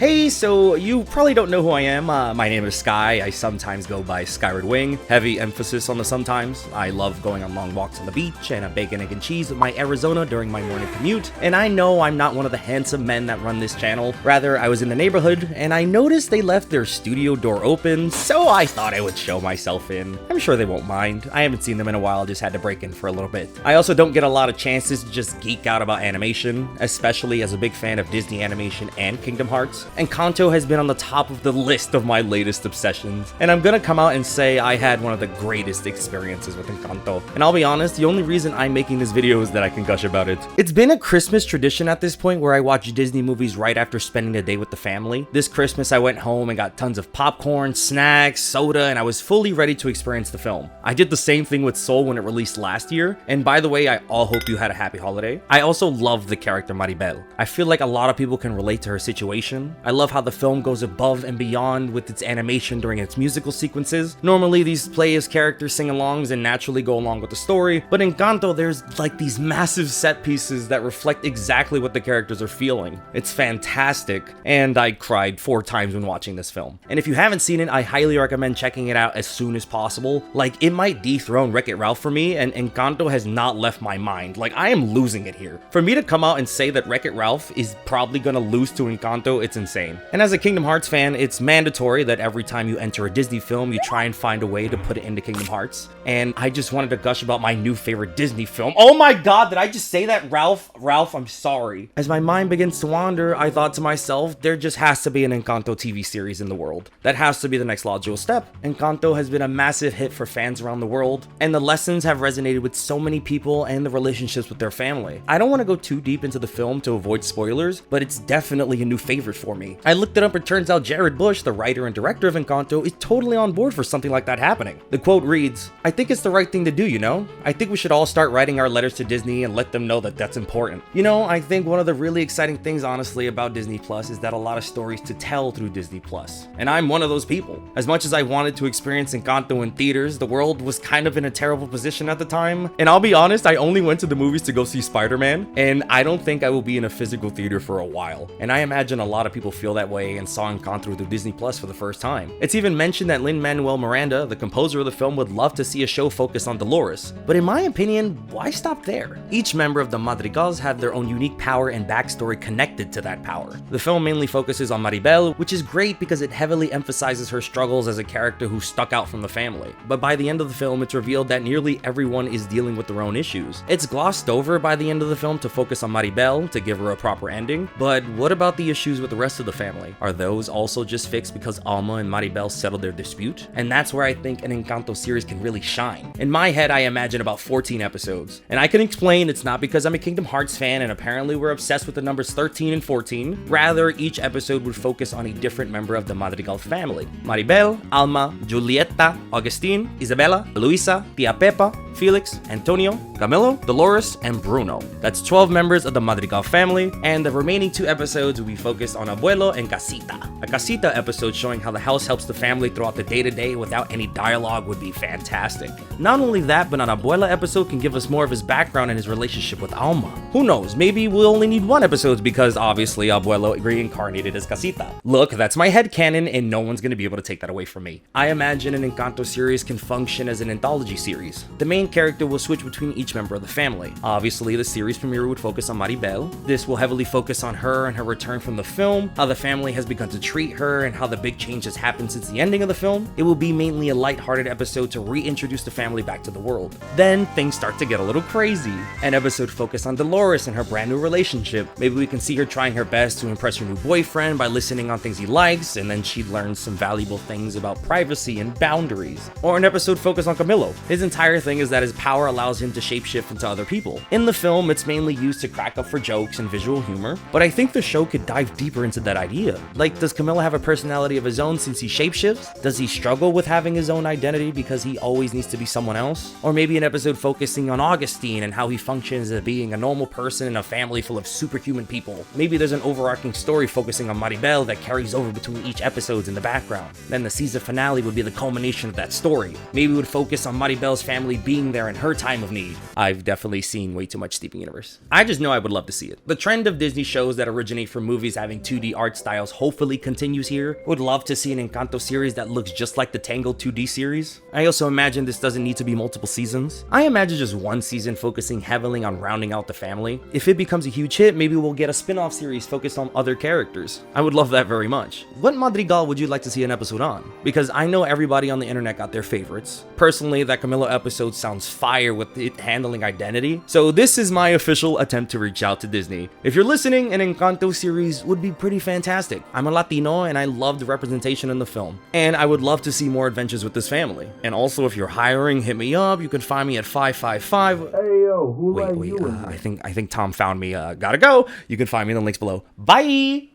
Hey, so you probably don't know who I am. My name is Sky. I sometimes go by Skyward Wing. Heavy emphasis on the sometimes. I love going on long walks on the beach and a bacon, egg, and cheese with my Arizona during my morning commute. And I know I'm not one of the handsome men that run this channel. Rather, I was in the neighborhood and I noticed they left their studio door open, so I thought I would show myself in. I'm sure they won't mind. I haven't seen them in a while, just had to break in for a little bit. I also don't get a lot of chances to just geek out about animation, especially as a big fan of Disney animation and Kingdom Hearts. Encanto has been on the top of the list of my latest obsessions, and I'm gonna come out and say I had one of the greatest experiences with Encanto. And I'll be honest, the only reason I'm making this video is that I can gush about it. It's been a Christmas tradition at this point where I watch Disney movies right after spending the day with the family. This Christmas I went home and got tons of popcorn, snacks, soda, and I was fully ready to experience the film. I did the same thing with Soul when it released last year, and by the way, I all hope you had a happy holiday. I also love the character Maribel. I feel like a lot of people can relate to her situation. I love how the film goes above and beyond with its animation during its musical sequences. Normally these play as characters sing-alongs and naturally go along with the story, but in Encanto there's like these massive set pieces that reflect exactly what the characters are feeling. It's fantastic, and I cried 4 times when watching this film. And if you haven't seen it, I highly recommend checking it out as soon as possible. Like, it might dethrone Wreck-It Ralph for me, and Encanto has not left my mind. Like, I am losing it here. For me to come out and say that Wreck-It Ralph is probably gonna lose to Encanto, it's insane. And as a Kingdom Hearts fan, it's mandatory that every time you enter a Disney film, you try and find a way to put it into Kingdom Hearts. And I just wanted to gush about my new favorite Disney film. Oh my god, did I just say that, Ralph? Ralph, I'm sorry. As my mind begins to wander, I thought to myself, there just has to be an Encanto TV series in the world. That has to be the next logical step. Encanto has been a massive hit for fans around the world, and the lessons have resonated with so many people and the relationships with their family. I don't want to go too deep into the film to avoid spoilers, but it's definitely a new favorite for me. I looked it up, and it turns out Jared Bush, the writer and director of Encanto, is totally on board for something like that happening. The quote reads, "I think it's the right thing to do, you know? I think we should all start writing our letters to Disney and let them know that that's important." You know, I think one of the really exciting things, honestly, about Disney Plus is that a lot of stories to tell through Disney Plus. And I'm one of those people. As much as I wanted to experience Encanto in theaters, the world was kind of in a terrible position at the time. And I'll be honest, I only went to the movies to go see Spider-Man, and I don't think I will be in a physical theater for a while. And I imagine a lot of people feel that way and saw Encanto through Disney Plus for the first time. It's even mentioned that Lin-Manuel Miranda, the composer of the film, would love to see a show focused on Dolores. But in my opinion, why stop there? Each member of the Madrigals have their own unique power and backstory connected to that power. The film mainly focuses on Maribel, which is great because it heavily emphasizes her struggles as a character who stuck out from the family. But by the end of the film, it's revealed that nearly everyone is dealing with their own issues. It's glossed over by the end of the film to focus on Maribel, to give her a proper ending. But what about the issues with the rest of the family? Are those also just fixed because Alma and Maribel settled their dispute? And that's where I think an Encanto series can really shine. In my head, I imagine about 14 episodes. And I can explain it's not because I'm a Kingdom Hearts fan and apparently we're obsessed with the numbers 13 and 14. Rather, each episode would focus on a different member of the Madrigal family. Maribel, Alma, Julieta, Augustine, Isabela, Luisa, Tia Pepa, Felix, Antonio, Camilo, Dolores, and Bruno. That's 12 members of the Madrigal family, and the remaining 2 episodes will be focused on Abuelo and Casita. A Casita episode showing how the house helps the family throughout the day-to-day without any dialogue would be fantastic. Not only that, but an Abuela episode can give us more of his background and his relationship with Alma. Who knows, maybe we'll only need 1 episode because obviously Abuelo reincarnated as Casita. Look, that's my headcanon and no one's gonna be able to take that away from me. I imagine an Encanto series can function as an anthology series. The main character will switch between each member of the family. Obviously, the series premiere would focus on Maribel. This will heavily focus on her and her return from the film, how the family has begun to treat her, and how the big change has happened since the ending of the film. It will be mainly a lighthearted episode to reintroduce the family back to the world. Then, things start to get a little crazy. An episode focused on Dolores and her brand new relationship. Maybe we can see her trying her best to impress her new boyfriend by listening on things he likes, and then she learns some valuable things about privacy and boundaries. Or an episode focused on Camilo. His entire thing is that his power allows him to shapeshift into other people. In the film, it's mainly used to crack up for jokes and visual humor, but I think the show could dive deeper into that idea. Like, does Camilo have a personality of his own since he shapeshifts? Does he struggle with having his own identity because he always needs to be someone else? Or maybe an episode focusing on Augustine and how he functions as being a normal person in a family full of superhuman people. Maybe there's an overarching story focusing on Maribel that carries over between each episode in the background. Then the season finale would be the culmination of that story. Maybe we would focus on Maribel's family being being there in her time of need. I've definitely seen way too much Steven Universe. I just know I would love to see it. The trend of Disney shows that originate from movies having 2D art styles hopefully continues here. Would love to see an Encanto series that looks just like the Tangled 2D series. I also imagine this doesn't need to be multiple seasons. I imagine just one season focusing heavily on rounding out the family. If it becomes a huge hit, maybe we'll get a spin-off series focused on other characters. I would love that very much. What Madrigal would you like to see an episode on? Because I know everybody on the internet got their favorites. Personally, that Camilo episode sounds fire with it handling identity. So this is my official attempt to reach out to Disney. If you're listening, an Encanto series would be pretty fantastic. I'm a Latino and I love the representation in the film. And I would love to see more adventures with this family. And also, if you're hiring, hit me up. You can find me at 555. Hey yo, who Wait, I think Tom found me. Gotta go. You can find me in the links below. Bye!